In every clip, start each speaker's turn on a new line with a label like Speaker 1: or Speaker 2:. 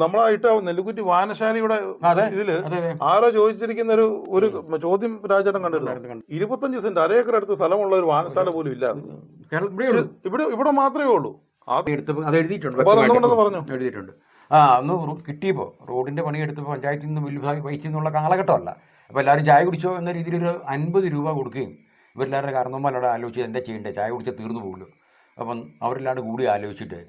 Speaker 1: നമ്മളായിട്ട് നെല്ലിക്കുറ്റി വായനശാലയുടെ ഇതില് ആരോ ചോദിച്ചിരിക്കുന്ന ഒരു ചോദ്യം രാജേട്ടൻ കണ്ടിരുന്നു. 25 സെന്റ് അരേക്കർ അടുത്ത് സ്ഥലമുള്ള ഒരു വായനശാല പോലും ഇല്ല. ഇവിടെ മാത്രമേ ഉള്ളൂ.
Speaker 2: അത് എഴുതിയിട്ടുണ്ട്, എഴുതിയിട്ടുണ്ട്. അന്ന് കിട്ടിയപ്പോൾ റോഡിന്റെ പണി എടുത്തപ്പോൾ പഞ്ചായത്തിൽ നിന്ന് വലിയ പൈസ എന്നുള്ള കാലഘട്ടമല്ല. അപ്പോൾ എല്ലാവരും ചായ കുടിച്ചോ എന്ന രീതിയിൽ ഒരു 50 രൂപ കൊടുക്കുകയും ഇവരെല്ലാവരുടെ കാരണവന്മാരോട് ആലോചിച്ച് എന്താ ചെയ്യേണ്ടത്, ചായ കുടിച്ചാൽ തീർന്നു പോകുമല്ലോ. അപ്പം അവരെല്ലാണ്ട് കൂടി ആലോചിച്ചിട്ട്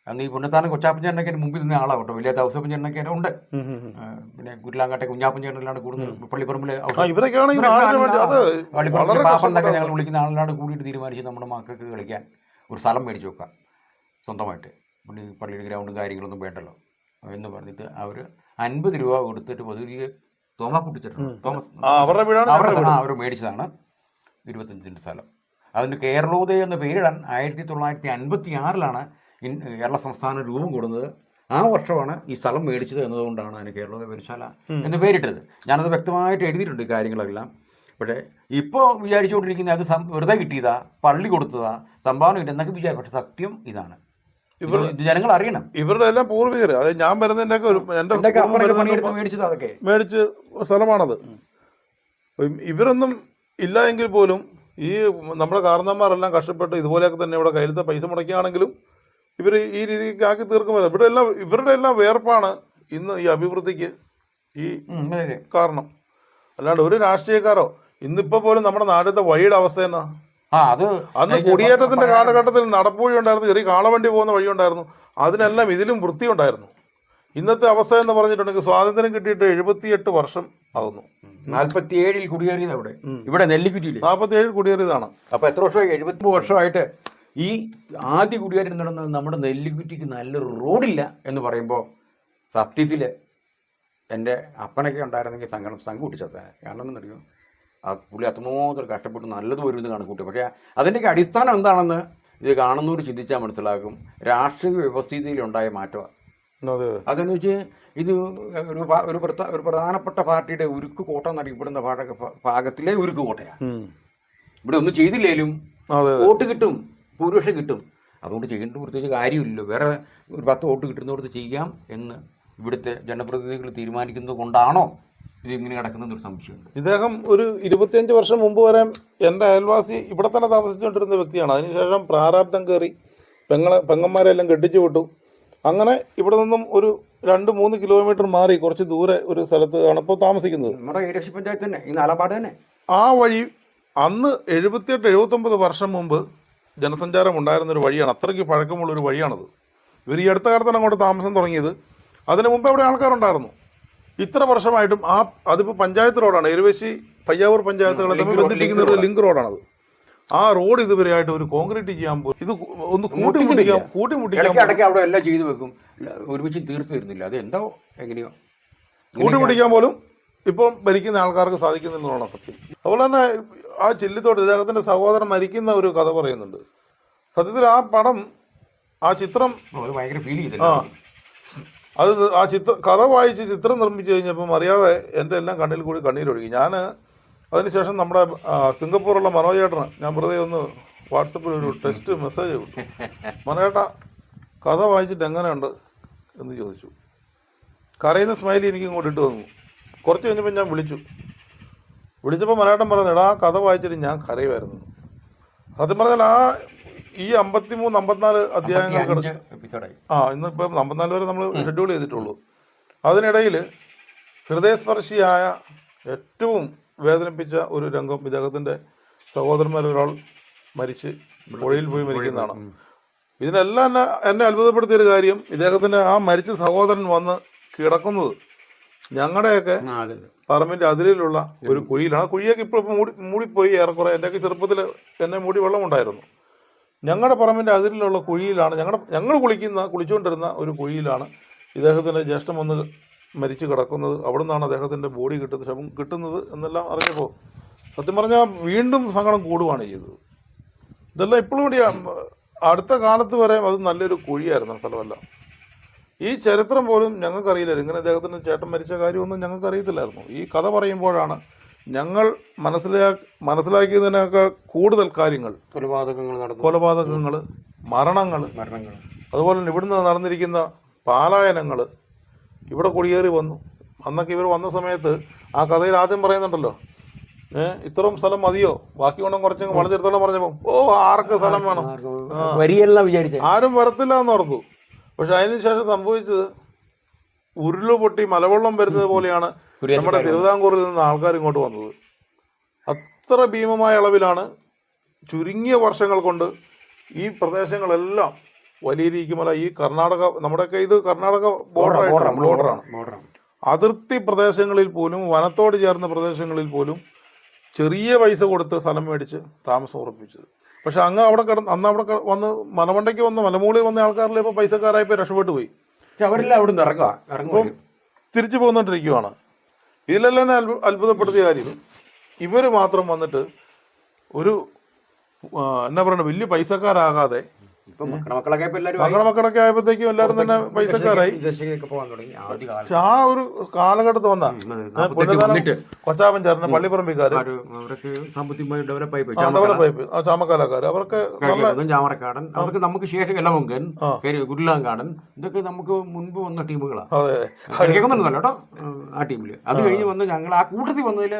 Speaker 2: അന്ന് ഈ പുന്നത്താനം കൊച്ചാപ്പഞ്ചേട്ടനൊക്കെ മുമ്പിൽ നിന്ന് ആളാണ് കേട്ടോ, വലിയ ഔസപ്പഞ്ചേട്ടനൊക്കെ ഉണ്ട്, പിന്നെ കുരുലാങ്കാട്ടെ കുഞ്ഞാപ്പഞ്ചേട്ടനെല്ലാം കൂടുന്നത് പള്ളിപ്പറമ്പിലെ പാപ്പന്നൊക്കെ ഞങ്ങൾ വിളിക്കുന്ന ആളെല്ലാം കൂടിയിട്ട് തീരുമാനിച്ച് നമ്മുടെ മക്കൾക്ക് കളിക്കാൻ ഒരു സ്ഥലം മേടിച്ച് വെക്കാം സ്വന്തമായിട്ട്, പിന്നെ പള്ളിയുടെ ഗ്രൗണ്ടും കാര്യങ്ങളൊന്നും വേണ്ടല്ലോ എന്ന് പറഞ്ഞിട്ട് അവർ 50 രൂപ കൊടുത്തിട്ട് പൊതുവെ തോമസ് കുട്ടിച്ചിട്ടുണ്ട്. തോമസ് അവർ മേടിച്ചതാണ് 25 സെന്റ് സ്ഥലം. അതിന് കേരളോദയം എന്ന പേരിടാൻ 1956 കേരള സംസ്ഥാന രൂപം കൊടുക്കുന്നത്. ആ വർഷമാണ് ഈ സ്ഥലം മേടിച്ചത് എന്നതുകൊണ്ടാണ് അതിന് കേരളോദയ പേരിശാല എന്ന് പേരിട്ടത്. ഞാനത് വ്യക്തമായിട്ട് എഴുതിയിട്ടുണ്ട് ഈ കാര്യങ്ങളെല്ലാം. പക്ഷേ ഇപ്പോൾ വിചാരിച്ചുകൊണ്ടിരിക്കുന്നത് അത് വെറുതെ കിട്ടിയതാ, പള്ളി കൊടുത്തതാ, സംഭാവന കിട്ടുക എന്നൊക്കെ വിചാരിക്കും. പക്ഷെ സത്യം ഇതാണ്, ജനങ്ങൾ അറിയണം.
Speaker 1: ഇവരുടെ എല്ലാം പൂർവികര്, അതായത് ഞാൻ വരുന്നതിന്റെ
Speaker 2: മേടിച്ചത് അതൊക്കെ
Speaker 1: മേടിച്ച് സ്ഥലമാണത്. ഇവരൊന്നും ഇല്ല എങ്കിൽ പോലും ഈ നമ്മുടെ കാരണന്മാരെല്ലാം കഷ്ടപ്പെട്ട് ഇതുപോലെയൊക്കെ തന്നെ ഇവിടെ കയ്യിലത്തെ പൈസ മുടക്കുകയാണെങ്കിലും ഇവർ ഈ രീതിക്ക് ആക്കി തീർക്കുമ്പോൾ ഇവരുടെ എല്ലാം വേർപ്പാണ് ഇന്ന് ഈ അഭിവൃദ്ധിക്ക് ഈ കാരണം. അല്ലാണ്ട് ഒരു രാഷ്ട്രീയക്കാരോ ഇന്നിപ്പോ പോലും നമ്മുടെ നാട്ടിലത്തെ വഴിയുടെ അവസ്ഥ എന്നാ. അന്ന് കുടിയേറ്റത്തിന്റെ കാലഘട്ടത്തിൽ നടപ്പുവഴി ഉണ്ടായിരുന്നു, ചെറിയ കാളവണ്ടി പോകുന്ന വഴി ഉണ്ടായിരുന്നു, അതിനെല്ലാം ഇതിലും വൃത്തി ഉണ്ടായിരുന്നു. ഇന്നത്തെ അവസ്ഥ എന്ന് പറഞ്ഞിട്ടുണ്ടെങ്കിൽ സ്വാതന്ത്ര്യം കിട്ടിയിട്ട് 78 വർഷം ആകുന്നു.
Speaker 2: 47 കുടിയേറിയത് അവിടെ, ഇവിടെ നെല്ലിക്കുറ്റിയിൽ
Speaker 1: 47 കുടിയേറിയതാണ്.
Speaker 2: അപ്പൊ എത്ര വർഷമായി? 70 വർഷമായിട്ട് ഈ ആദ്യ കുടിയേറ്റം നടന്ന നമ്മുടെ നെല്ലിക്കുറ്റിക്ക് നല്ലൊരു റോഡില്ല എന്ന് പറയുമ്പോൾ സത്യത്തിൽ എൻ്റെ അപ്പനൊക്കെ ഉണ്ടായിരുന്നെങ്കിൽ സംഘം കൂട്ടിച്ചത്. കാരണം എന്നറിയോ, ആ പുള്ളി അത്രമാത്രം കഷ്ടപ്പെട്ട് നല്ലത് വരുന്നത് കണക്കൂട്ടി. പക്ഷേ അതിൻ്റെയൊക്കെ അടിസ്ഥാനം എന്താണെന്ന് ഇത് കാണുന്നവർ ചിന്തിച്ചാൽ മനസ്സിലാക്കും. രാഷ്ട്രീയ വ്യവസ്ഥിതിയിലുണ്ടായ മാറ്റമാണ്. അതെന്ന് വെച്ച് ഇത് ഒരു പ്രധാനപ്പെട്ട പാർട്ടിയുടെ ഉരുക്ക് കോട്ട എന്നറിയപ്പെടുന്ന ഭാഗത്തിലെ ഉരുക്ക് കോട്ടയാണ്. ഇവിടെ ഒന്നും ചെയ്തില്ലേലും വോട്ട് കിട്ടും, ഭൂരിപക്ഷം കിട്ടും. അതുകൊണ്ട് ചെയ്യേണ്ട പ്രത്യേകിച്ച് കാര്യമില്ലല്ലോ. വേറെ ഒരു 10 വോട്ട് കിട്ടുന്നിടത്ത് ചെയ്യാം എന്ന് ഇവിടുത്തെ ജനപ്രതിനിധികൾ തീരുമാനിക്കുന്നത് കൊണ്ടാണോ ഇതിങ്ങനെ കിടക്കുന്നൊരു സംശയമുണ്ട്.
Speaker 1: ഇദ്ദേഹം ഒരു 25 വർഷം മുമ്പ് വരെ എൻ്റെ അയൽവാസി ഇവിടെ തന്നെ താമസിച്ചുകൊണ്ടിരുന്ന വ്യക്തിയാണ്. അതിനുശേഷം പ്രാരാബ്ദം കയറി പെങ്ങന്മാരെല്ലാം കെട്ടിച്ചു വിട്ടു. അങ്ങനെ ഇവിടെ നിന്നും ഒരു 2-3 കിലോമീറ്റർ മാറി കുറച്ച് ദൂരെ ഒരു സ്ഥലത്താണ് ഇപ്പോൾ താമസിക്കുന്നത്.
Speaker 2: നമ്മുടെ ഏരശി പഞ്ചായത്ത് തന്നെ, ഈ നാലപ്പാട് തന്നെ.
Speaker 1: ആ വഴി അന്ന് 78-79 വർഷം മുമ്പ് ജനസഞ്ചാരം ഉണ്ടായിരുന്നൊരു വഴിയാണ്. അത്രയ്ക്ക് പഴക്കമുള്ളൊരു വഴിയാണത്. ഇവർ ഈ അടുത്ത കാലത്താണ് അങ്ങോട്ട് താമസം തുടങ്ങിയത്. അതിന് മുമ്പ് അവിടെ ആൾക്കാരുണ്ടായിരുന്നു. ഇത്ര വർഷമായിട്ടും അതിപ്പോൾ പഞ്ചായത്ത് റോഡാണ്. എരുവേശി പയ്യാവൂർ പഞ്ചായത്തുകളെ തമ്മിൽ ബന്ധിപ്പിക്കുന്ന ഒരു ലിങ്ക് റോഡാണത്. ആ റോഡ് ഇതുവരെയായിട്ട് ഒരു കോൺക്രീറ്റ് ചെയ്യാൻ പോലും ഇത് ഒന്ന്
Speaker 2: കൂട്ടിമുട്ടിക്കാൻ അവിടെ എല്ലാം ചെയ്തു വെക്കും, ഒരുമിച്ച് തീർത്തു തരുന്നില്ല. അത് എന്തോ എങ്ങനെയോ
Speaker 1: കൂട്ടിമുട്ടിക്കാൻ പോലും ഇപ്പം ഭരിക്കുന്ന ആൾക്കാർക്ക് സാധിക്കുന്നില്ലെന്നാണ് സത്യം. അതുപോലെ തന്നെ ആ ചില്ലിത്തോട്ട് ഇദ്ദേഹത്തിന്റെ സഹോദരൻ മരിക്കുന്ന ഒരു കഥ പറയുന്നുണ്ട്. സത്യത്തിൽ ആ പടം, ആ ചിത്രം
Speaker 2: ഭയങ്കര ഫീൽ ചെയ്തു.
Speaker 1: ആ കഥ വായിച്ച് ചിത്രം നിർമ്മിച്ചു കഴിഞ്ഞപ്പം അറിയാതെ എൻ്റെ എല്ലാം കണ്ണിൽ കൂടി കണ്ണീരൊഴുകി. ഞാൻ അതിനുശേഷം നമ്മുടെ സിംഗപ്പൂറുള്ള മനോജേട്ടന് ഞാൻ വെറുതെ ഒന്ന് വാട്സപ്പിൽ ഒരു ടെക്സ്റ്റ് മെസ്സേജ് വിട്ടു. മനോജേട്ടാ കഥ വായിച്ചിട്ട് എങ്ങനെയുണ്ട് എന്ന് ചോദിച്ചു. കരയുന്ന സ്മൈലി എനിക്ക് ഇങ്ങോട്ട് ഇട്ട് തന്നു. കുറച്ച് കഴിഞ്ഞപ്പോൾ ഞാൻ വിളിച്ചപ്പോൾ മനോജേട്ടൻ പറഞ്ഞു, എടാ കഥ വായിച്ചിട്ട് ഞാൻ കരയുമായിരുന്നു. സത്യം പറഞ്ഞാൽ ഈ 53-54 അധ്യായങ്ങൾ ഇന്നിപ്പം 54 വരെ നമ്മൾ ഷെഡ്യൂൾ ചെയ്തിട്ടുള്ളൂ. അതിനിടയിൽ ഹൃദയസ്പർശിയായ ഏറ്റവും വേദനിപ്പിച്ച ഒരു രംഗം, ഇദ്ദേഹത്തിൻ്റെ സഹോദരന്മാരൊരാൾ മരിച്ച് പുഴയിൽ പോയി മരിക്കുന്നതാണ്. ഇതിനെല്ലാം എന്നെ അത്ഭുതപ്പെടുത്തിയൊരു കാര്യം, ഇദ്ദേഹത്തിൻ്റെ ആ മരിച്ച സഹോദരൻ വന്ന് കിടക്കുന്നത് ഞങ്ങളുടെയൊക്കെ പറമ്പിൻ്റെ അതിരിലുള്ള ഒരു കുഴിയിലാണ്. ആ കുഴിയൊക്കെ ഇപ്പോൾ മൂടിപ്പോയി ഏറെക്കുറെ. എൻ്റെയൊക്കെ ചെറുപ്പത്തിൽ എന്നെ മൂടി വെള്ളമുണ്ടായിരുന്നു. ഞങ്ങളുടെ പറമ്പിൻ്റെ അതിരിലുള്ള കുഴിയിലാണ്, ഞങ്ങൾ കുളിച്ചുകൊണ്ടിരുന്ന ഒരു കുഴിയിലാണ് ഇദ്ദേഹത്തിൻ്റെ ജ്യേഷ്ഠം വന്ന് മരിച്ചു കിടക്കുന്നത്. അവിടെ നിന്നാണ് അദ്ദേഹത്തിൻ്റെ ബോഡി ശവം കിട്ടുന്നത് എന്നെല്ലാം അറിഞ്ഞപ്പോൾ സത്യം പറഞ്ഞാൽ വീണ്ടും സങ്കടം കൂടുകയാണ് ചെയ്തത്. ഇതെല്ലാം ഇപ്പോഴും കൂടി അടുത്ത കാലത്ത് വരെ അത് നല്ലൊരു കുഴിയായിരുന്നു സ്ഥലമല്ല. ഈ ചരിത്രം പോലും ഞങ്ങൾക്കറിയില്ലായിരുന്നു. ഇങ്ങനെ അദ്ദേഹത്തിൻ്റെ ചേട്ടൻ മരിച്ച കാര്യമൊന്നും ഞങ്ങൾക്കറിയത്തില്ലായിരുന്നു. ഈ കഥ പറയുമ്പോഴാണ് ഞങ്ങൾ മനസ്സിലാക്കിയതിനേക്കാൾ കൂടുതൽ കാര്യങ്ങൾ, കൊലപാതകങ്ങൾ, മരണങ്ങൾ, അതുപോലെ തന്നെ ഇവിടുന്ന് നടന്നിരിക്കുന്ന പാലായനങ്ങൾ, ഇവിടെ കുടിയേറി വന്നു. അന്നൊക്കെ ഇവർ വന്ന സമയത്ത് ആ കഥയിൽ ആദ്യം പറയുന്നുണ്ടല്ലോ, ഇത്രയും സ്ഥലം മതിയോ, ബാക്കി കൊണ്ടും കുറച്ചങ്ങ് വളർത്തിടത്തോളം പറഞ്ഞപ്പോൾ ആർക്ക് സ്ഥലം വേണം,
Speaker 2: വരിയെല്ലാം വിചാരിച്ചു
Speaker 1: ആരും വരത്തില്ല എന്ന് ഓർത്തു. പക്ഷെ അതിനുശേഷം സംഭവിച്ചത് ഉരുള് പൊട്ടി മലവെള്ളം വരുന്നത് പോലെയാണ് നമ്മുടെ തിരുവിതാംകൂറിൽ നിന്ന് ആൾക്കാർ ഇങ്ങോട്ട് വന്നത്. അത്ര ഭീമമായ അളവിലാണ് ചുരുങ്ങിയ വർഷങ്ങൾ കൊണ്ട് ഈ പ്രദേശങ്ങളെല്ലാം വലിയ ഈ കർണാടക, നമ്മുടെയൊക്കെ ഇത് കർണാടക ബോർഡറാണ്. അതിർത്തി പ്രദേശങ്ങളിൽ പോലും, വനത്തോട് ചേർന്ന പ്രദേശങ്ങളിൽ പോലും ചെറിയ പൈസ കൊടുത്ത് സ്ഥലം മേടിച്ച് താമസം ഉറപ്പിച്ചത്. പക്ഷെ അന്ന് അവിടെ വന്ന് മലമണ്ടയ്ക്ക് വന്ന് മലമുകളിൽ വന്ന ആൾക്കാരിൽ ഇപ്പോൾ പൈസക്കാരായപ്പോൾ രക്ഷപ്പെട്ടു പോയി.
Speaker 2: അവരെല്ലാം അവിടെ നിന്ന്
Speaker 1: ഇപ്പം തിരിച്ചു പോന്നിട്ടിരിക്കുവാണ്. ഇതിലെല്ലാം അത്ഭുതപ്പെടുത്തിയ കാര്യം, ഇവർ മാത്രം വന്നിട്ട് ഒരു എന്നാ പറയുക, വലിയ പൈസക്കാരാകാതെ മക്കളൊക്കെ ആയപ്പോഴത്തേക്കും എല്ലാവരും തന്നെ പൈസക്കാരായി. പക്ഷെ ആ ഒരു കാലഘട്ടത്ത് വന്ന കൊച്ചാപ്പൻ ചേർന്ന പള്ളിപ്പറമ്പിക്കാര്, ഡെവലപ്പായി ചാമക്കാലക്കാര്, അവർക്ക്
Speaker 2: ചാമറക്കാടൻ, അവർക്ക് നമുക്ക് ശേഷം എലവങ്കൻ, ഗുരുലാങ്കാടൻ, ഇതൊക്കെ നമുക്ക് മുൻപ് വന്ന ടീമുകളാണ്. വന്നല്ലോ കേട്ടോ ആ ടീമില്. അത് കഴിഞ്ഞ് വന്ന് ഞങ്ങൾ ആ കൂട്ടത്തിൽ വന്നതിൽ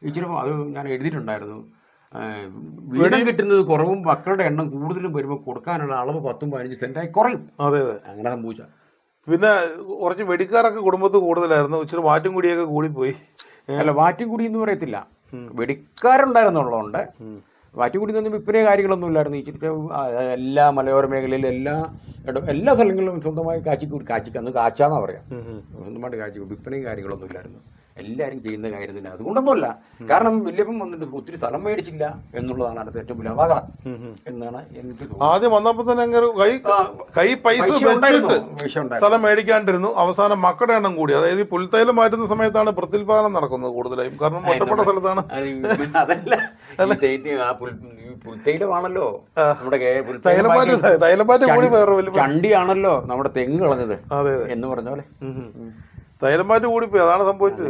Speaker 2: ഇച്ചിരി അത് ഞാൻ എഴുതിയിട്ടുണ്ടായിരുന്നു. വീടം കിട്ടുന്നത് കുറവും മക്കളുടെ എണ്ണം കൂടുതലും വരുമ്പോൾ കൊടുക്കാനുള്ള അളവ് 10-15 സെന്റായി കുറയും.
Speaker 1: അതെ,
Speaker 2: അങ്ങനെ സംഭവിച്ച.
Speaker 1: പിന്നെ കുറച്ച് വെടിക്കാരൊക്കെ കുടുംബത്തിൽ കൂടുതലായിരുന്നു. ഇച്ചിരി വാറ്റും കുടിയൊക്കെ കൂടിപ്പോയി.
Speaker 2: അല്ല, വാറ്റും കുടി എന്ന് പറയത്തില്ല, വെടിക്കാരുണ്ടായിരുന്നുള്ളതുകൊണ്ട് വാറ്റുകുടി നിന്ന് വിൽപ്പന കാര്യങ്ങളൊന്നും ഇല്ലായിരുന്നു. ഇച്ചിരി എല്ലാ മലയോര മേഖലയിലും എല്ലാ സ്ഥലങ്ങളിലും സ്വന്തമായി കാച്ചിക്കന്ന് കാച്ചാന്നാ പറയാം. സ്വന്തമായിട്ട് കാച്ചി വിൽപ്പനയും കാര്യങ്ങളൊന്നും ഇല്ലായിരുന്നു. എല്ലാവരും ചെയ്യുന്ന കാര്യം തന്നെ. അതുകൊണ്ടൊന്നുമല്ല, കാരണം വല്യപ്പം വന്നിട്ട് ഒത്തിരി സ്ഥലം മേടിച്ചില്ല എന്നുള്ളതാണ് അടുത്ത ഏറ്റവും വലിയ അപകടം എന്നാണ് എനിക്ക് തോന്നുന്നത്.
Speaker 1: ആദ്യം വന്നപ്പോൾ തന്നെ കൈ പൈസ സ്ഥലം മേടിക്കാണ്ടിരുന്നു. അവസാനം മക്കളുടെ എണ്ണം കൂടി. അതായത് ഈ പുൽത്തൈലം മാറ്റുന്ന സമയത്താണ് പ്രത്യുൽപാദനം നടക്കുന്നത് കൂടുതലായും. കാരണം ഒറ്റപ്പെട്ട സ്ഥലത്താണ്.
Speaker 2: അതല്ല, പുൽത്തൈലമാണല്ലോ നമ്മുടെ ചണ്ടിയാണല്ലോ നമ്മുടെ തെങ്ങ് കളഞ്ഞത് എന്ന് പറഞ്ഞ പോലെ
Speaker 1: തൈലമാറ്റ് കൂടിപ്പോയി. അതാണ് സംഭവിച്ചത്.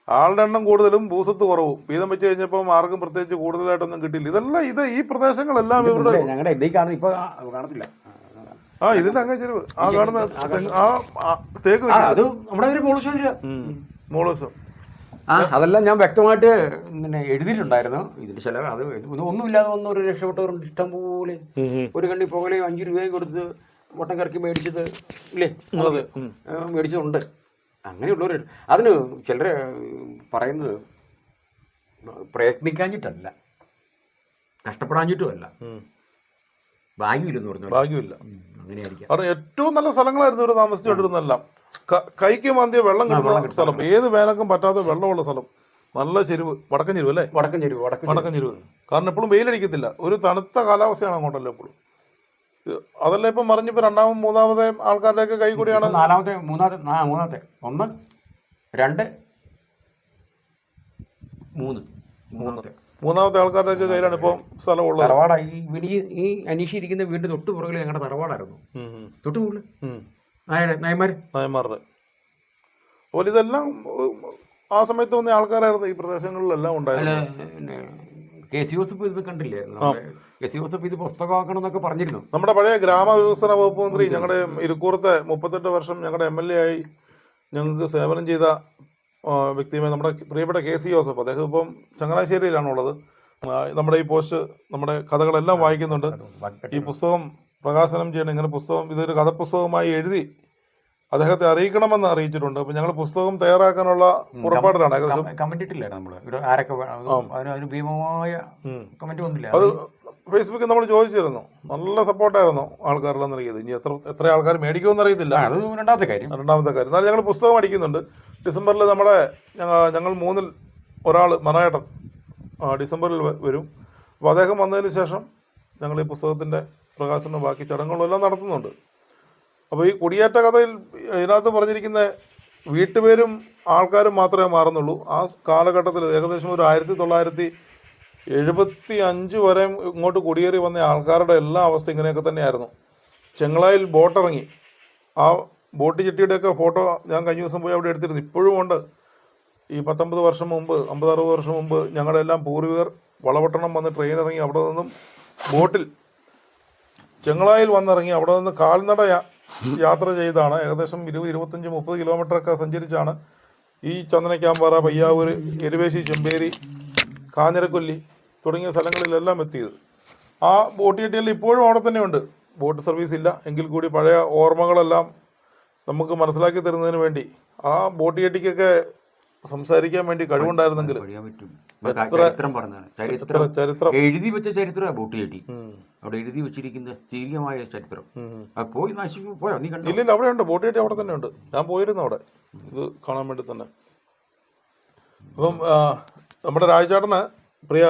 Speaker 1: ആളുടെ എണ്ണം കൂടുതലും ഭൂസത്ത് കുറവും. വീതം വെച്ച് കഴിഞ്ഞപ്പോൾ ആർക്കും പ്രത്യേകിച്ച് കൂടുതലായിട്ടൊന്നും കിട്ടിയില്ല. ഇതെല്ലാം ഈ പ്രദേശങ്ങളെല്ലാം ഇവരുടെ
Speaker 2: കാണത്തില്ല.
Speaker 1: ഇതിന്റെ അങ്ങേ ചെരുവ് ആ കാണുന്ന തേക്ക് മോളൂസം
Speaker 2: അതെല്ലാം ഞാൻ വ്യക്തമായിട്ട് പിന്നെ എഴുതിയിട്ടുണ്ടായിരുന്നു. ഇതിന്റെ ചില അത് ഒന്നുമില്ലാതെ വന്ന ഒരു രക്ഷപ്പെട്ടവരുണ്ട് ഇഷ്ടം പോലെ. ഒരു കണ്ടി പുകലയും 5 രൂപയും കൊടുത്ത് വട്ടം കറക്കി മേടിച്ചത് ഇല്ലേ, മേടിച്ചതുണ്ട്. അങ്ങനെയുള്ളവർ അതിന് ചിലർ പറയുന്നത് പ്രയത്നിക്കാഞ്ഞിട്ടല്ല, കഷ്ടപ്പെടാഞ്ഞിട്ടുമല്ല, ഭാഗ്യമില്ലെന്ന് പറഞ്ഞു.
Speaker 1: ഭാഗ്യമില്ല, അങ്ങനെയായിരിക്കും. കാരണം ഏറ്റവും നല്ല സ്ഥലങ്ങളായിരുന്നു ഇവിടെ താമസിച്ചുകൊണ്ടിരുന്നെല്ലാം. കൈക്ക് മാന്തിയ വെള്ളം കിട്ടുന്ന സ്ഥലം, ഏത് വേനൽക്കും പറ്റാത്ത വെള്ളമുള്ള സ്ഥലം. നല്ല ചെരുവ്, വടക്കൻ ചെരുവ് അല്ലേ? വടക്കൻ ചെരുവ്. കാരണം എപ്പോഴും വെയിലടിക്കത്തില്ല. ഒരു തണുത്ത കാലാവസ്ഥയാണ് അങ്ങോട്ടല്ലോ എപ്പോഴും. അതല്ല ഇപ്പം മറിഞ്ഞിപ്പോ രണ്ടാമത് മൂന്നാമത്തെ ആൾക്കാരുടെയൊക്കെ കൈ കൂടിയാണ്.
Speaker 2: മൂന്നാമത്തെ 1 2 3
Speaker 1: മൂന്നാമത്തെ ആൾക്കാരുടെയൊക്കെ കയ്യിലാണ് ഇപ്പോൾ സ്ഥലമുള്ളത്.
Speaker 2: തറവാടായി. ഈ അനീഷി ഇരിക്കുന്ന വീടിന്റെ തൊട്ട് പുറകിൽ ഞങ്ങളുടെ തറവാടായിരുന്നു. തൊട്ട് മുകളിൽ നായന്മാരുടെ.
Speaker 1: അതുപോലെ ഇതെല്ലാം ആ സമയത്ത് വന്ന ആൾക്കാരായിരുന്നു ഈ പ്രദേശങ്ങളിലെല്ലാം ഉണ്ടായിരുന്നു.
Speaker 2: കെ.സി. ജോസഫ് ഇത് കണ്ടില്ലേ? കെ.സി. ജോസഫ് ഇത് പുസ്തകമാക്കണം എന്നൊക്കെ പറഞ്ഞിരുന്നു.
Speaker 1: നമ്മുടെ പഴയ ഗ്രാമവികസന വകുപ്പ് മന്ത്രി, ഞങ്ങളുടെ ഇരിക്കൂറത്തെ 38 വർഷം ഞങ്ങളുടെ MLA ആയി ഞങ്ങൾക്ക് സേവനം ചെയ്ത വ്യക്തിയുമായി നമ്മുടെ പ്രിയപ്പെട്ട കെ.സി. ജോസഫ്. അദ്ദേഹം ഇപ്പം ചങ്ങനാശ്ശേരിയിലാണുള്ളത്. നമ്മുടെ ഈ പോസ്റ്റ്, നമ്മുടെ കഥകളെല്ലാം വായിക്കുന്നുണ്ട്. ഈ പുസ്തകം പ്രകാശനം ചെയ്യണം, ഇങ്ങനെ പുസ്തകം ഇതൊരു കഥപുസ്തകമായി എഴുതി അദ്ദേഹത്തെ അറിയിക്കണമെന്ന് അറിയിച്ചിട്ടുണ്ട്. അപ്പൊ ഞങ്ങൾ പുസ്തകം തയ്യാറാക്കാനുള്ള പുറപ്പാടിലാണ്. അത് ഫേസ്ബുക്കിൽ നമ്മൾ ചോദിച്ചിരുന്നു. നല്ല സപ്പോർട്ടായിരുന്നു ആൾക്കാരെല്ലാം നൽകിയത്. ഇനി എത്ര ആൾക്കാർ മേടിക്കുമെന്ന് അറിയത്തില്ല. രണ്ടാമത്തെ കാര്യം. എന്നാലും ഞങ്ങൾ പുസ്തകം അടിക്കുന്നുണ്ട്. ഡിസംബറിൽ ഞങ്ങൾ 3-ൽ ഒരാൾ മനായേട്ടൻ ഡിസംബറിൽ വരും. അപ്പോൾ അദ്ദേഹം വന്നതിന് ശേഷം ഞങ്ങൾ ഈ പുസ്തകത്തിൻ്റെ പ്രകാശനം ബാക്കി ചടങ്ങുകളെല്ലാം നടത്തുന്നുണ്ട്. അപ്പോൾ ഈ കുടിയേറ്റ കഥയിൽ ഇതിനകത്ത് പറഞ്ഞിരിക്കുന്ന വീട്ടുപേരും ആൾക്കാരും മാത്രമേ മാറുന്നുള്ളൂ. ആ കാലഘട്ടത്തിൽ ഏകദേശം ഒരു 1975 വരെ ഇങ്ങോട്ട് കുടിയേറി വന്ന ആൾക്കാരുടെ എല്ലാ അവസ്ഥ ഇങ്ങനെയൊക്കെ തന്നെയായിരുന്നു. ചെങ്ങളായിൽ ബോട്ടിറങ്ങി, ആ ബോട്ട് ചെട്ടിയുടെയൊക്കെ ഫോട്ടോ ഞാൻ കഴിഞ്ഞ ദിവസം പോയി അവിടെ എടുത്തിരുന്നു. ഇപ്പോഴും ഉണ്ട്. ഈ 19 വർഷം മുമ്പ്, 50-60 വർഷം മുമ്പ് ഞങ്ങളുടെ എല്ലാം പൂർവികർ വളപട്ടണം വന്ന് ട്രെയിൻ ഇറങ്ങി അവിടെ നിന്നും ബോട്ടിൽ ചെങ്ങളായിൽ വന്നിറങ്ങി അവിടെ നിന്ന് കാൽനട യാത്ര ചെയ്താണ്, ഏകദേശം 20-25-30 കിലോമീറ്ററൊക്കെ സഞ്ചരിച്ചാണ് ഈ ചന്ദനക്കാമ്പാറ, പയ്യാവൂർ, എരുവേശി, ചെമ്പേരി, കാഞ്ഞിരക്കൊല്ലി തുടങ്ങിയ സ്ഥലങ്ങളിലെല്ലാം എത്തിയത്. ആ ബോട്ട് ജെട്ടിയെല്ലാം ഇപ്പോഴും അവിടെ തന്നെയുണ്ട്. ബോട്ട് സർവീസ് ഇല്ല എങ്കിൽ കൂടി പഴയ ഓർമ്മകളെല്ലാം നമുക്ക് മനസ്സിലാക്കി തരുന്നതിന് വേണ്ടി ആ ബോട്ട് ജെട്ടിക്കൊക്കെ സംസാരിക്കാൻ വേണ്ടി കഴിവുണ്ടായിരുന്നെങ്കിൽ ചരിത്രം
Speaker 2: എഴുതി വെച്ച ചരിത്രം ബോട്ട് ജെട്ടി. അവിടെ എഴുതി വെച്ചിരിക്കുന്ന സ്ഥിരമായ ചരിത്രം പോയി നശിക്കും. പോയോ നീ കണ്ടു?
Speaker 1: ഇല്ലില്ല, അവിടെ ഉണ്ട്, ബോട്ട് ജെട്ടി അവിടെ തന്നെ ഉണ്ട്. ഞാൻ പോയിരുന്നു അവിടെ ഇത് കാണാൻ വേണ്ടി തന്നെ. അപ്പം നമ്മുടെ രാജചേട്ടന് പ്രിയ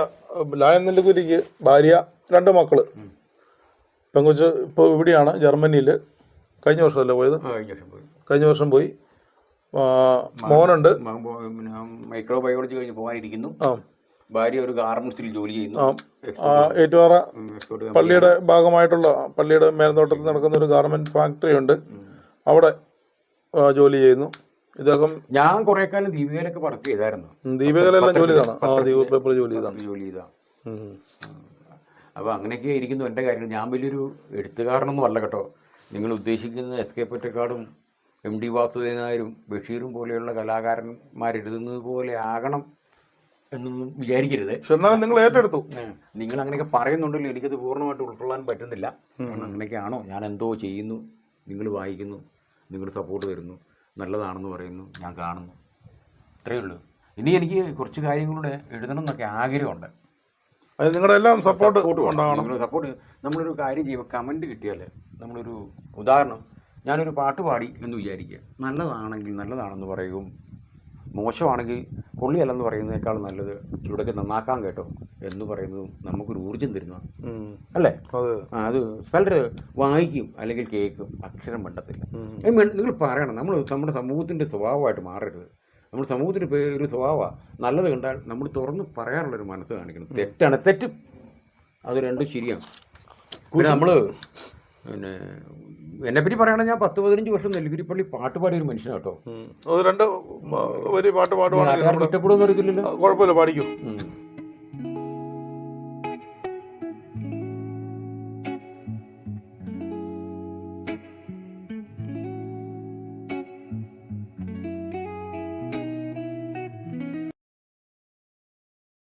Speaker 1: ലായൻ നെല്ലിക്കുറ്റിക്ക് ഭാര്യ, 2 മക്കള്. പെങ്കൊച്ച് ഇപ്പോൾ ഇവിടെയാണ്, ജർമ്മനിയിൽ. കഴിഞ്ഞ വർഷമല്ലേ പോയത്? കഴിഞ്ഞ വർഷം പോയി. മോനുണ്ട്,
Speaker 2: മൈക്രോബയോളജി കഴിഞ്ഞ് പോകാനിരിക്കുന്നു. ഭാര്യ ഒരു ഗാർമെന്റ്സിൽ ജോലി ചെയ്യുന്നു.
Speaker 1: ഏറ്റുപാറ പള്ളിയുടെ ഭാഗമായിട്ടുള്ള പള്ളിയുടെ മേൽനോട്ടത്തിൽ നടക്കുന്ന ഒരു ഗാർമെന്റ് ഫാക്ടറി ഉണ്ട്, അവിടെ ജോലി ചെയ്യുന്നു. ഇദ്ദേഹം
Speaker 2: ഞാൻ കുറെ കാലം ദീപികയിലൊക്കെ വർക്ക് ചെയ്തായിരുന്നു.
Speaker 1: ദീപികയിലെല്ലാം ജോലി ചെയ്താണ്, ദീപ പേപ്പർ ജോലി ചെയ്താ.
Speaker 2: അപ്പോൾ അങ്ങനെയൊക്കെ ഇരിക്കുന്നു എൻ്റെ കാര്യം. ഞാൻ വലിയൊരു എഴുത്തുകാരനൊന്നും അല്ല കേട്ടോ. നിങ്ങൾ ഉദ്ദേശിക്കുന്ന SK പൊറ്റക്കാടും MD വാസുദേവൻ നായരും ബഷീറും പോലെയുള്ള കലാകാരന്മാരെഴുതുന്നത് പോലെ ആകണം എന്നൊന്നും വിചാരിക്കരുത്.
Speaker 1: എന്നാലും നിങ്ങൾ ഏറ്റെടുത്തു.
Speaker 2: നിങ്ങൾ അങ്ങനെയൊക്കെ പറയുന്നുണ്ടല്ലോ, എനിക്കത് പൂർണ്ണമായിട്ട് ഉൾക്കൊള്ളാൻ പറ്റുന്നില്ല. അങ്ങനെയൊക്കെയാണോ? ഞാൻ എന്തോ ചെയ്യുന്നു, നിങ്ങൾ വായിക്കുന്നു, നിങ്ങൾ സപ്പോർട്ട് തരുന്നു, നല്ലതാണെന്ന് പറയുന്നു, ഞാൻ കാണുന്നു, അത്രയേ ഉള്ളൂ. ഇനി എനിക്ക് കുറച്ച് കാര്യങ്ങളുടെ എഴുതണം എന്നൊക്കെ ആഗ്രഹമുണ്ട്.
Speaker 1: അത് നിങ്ങളുടെ എല്ലാം സപ്പോർട്ട് ഉണ്ടാകണം.
Speaker 2: സപ്പോർട്ട്. നമ്മളൊരു കാര്യം ചെയ്യുമ്പോൾ കമൻറ്റ് കിട്ടിയാൽ, നമ്മളൊരു ഉദാഹരണം, ഞാനൊരു പാട്ട് പാടി എന്ന് വിചാരിക്കുക, നല്ലതാണെങ്കിൽ നല്ലതാണെന്ന് പറയും, മോശമാണെങ്കിൽ കൊള്ളിയല്ലെന്ന് പറയുന്നതിനേക്കാൾ നല്ലത് ഇവിടെയൊക്കെ നന്നാക്കാൻ കേട്ടോ എന്ന് പറയുന്നതും നമുക്കൊരു ഊർജ്ജം തരുന്ന അല്ലേ? അത് പലര് വായിക്കും അല്ലെങ്കിൽ കേൾക്കും, അക്ഷരം വേണ്ടത്തില്ല. നിങ്ങൾ പറയണം, നമ്മൾ നമ്മുടെ സമൂഹത്തിൻ്റെ സ്വഭാവമായിട്ട് മാറരുത്. നമ്മൾ സമൂഹത്തിന് ഒരു സ്വഭാവമാണ്, നല്ലത് കണ്ടാൽ നമ്മൾ തുറന്ന് പറയാനുള്ളൊരു മനസ്സ് കാണിക്കണം. തെറ്റാണ്, തെറ്റും, അത് രണ്ടും ശരിയാണ്. പിന്നെ നമ്മൾ പിന്നെ എന്നെപ്പറ്റി പറയുകയാണെങ്കിൽ ഞാൻ 10-15 വർഷം നെല്ലിക്കുറ്റിപ്പള്ളി പാട്ട് പാടിയ ഒരു മനുഷ്യനാണ് കേട്ടോ.
Speaker 1: 2 വരി പാട്ട് പാടുവാണെങ്കിൽ
Speaker 2: കുറ്റപ്പെടുമെന്ന് അറിയത്തില്ലല്ലോ,
Speaker 1: കുഴപ്പമില്ല, പാടിക്കും.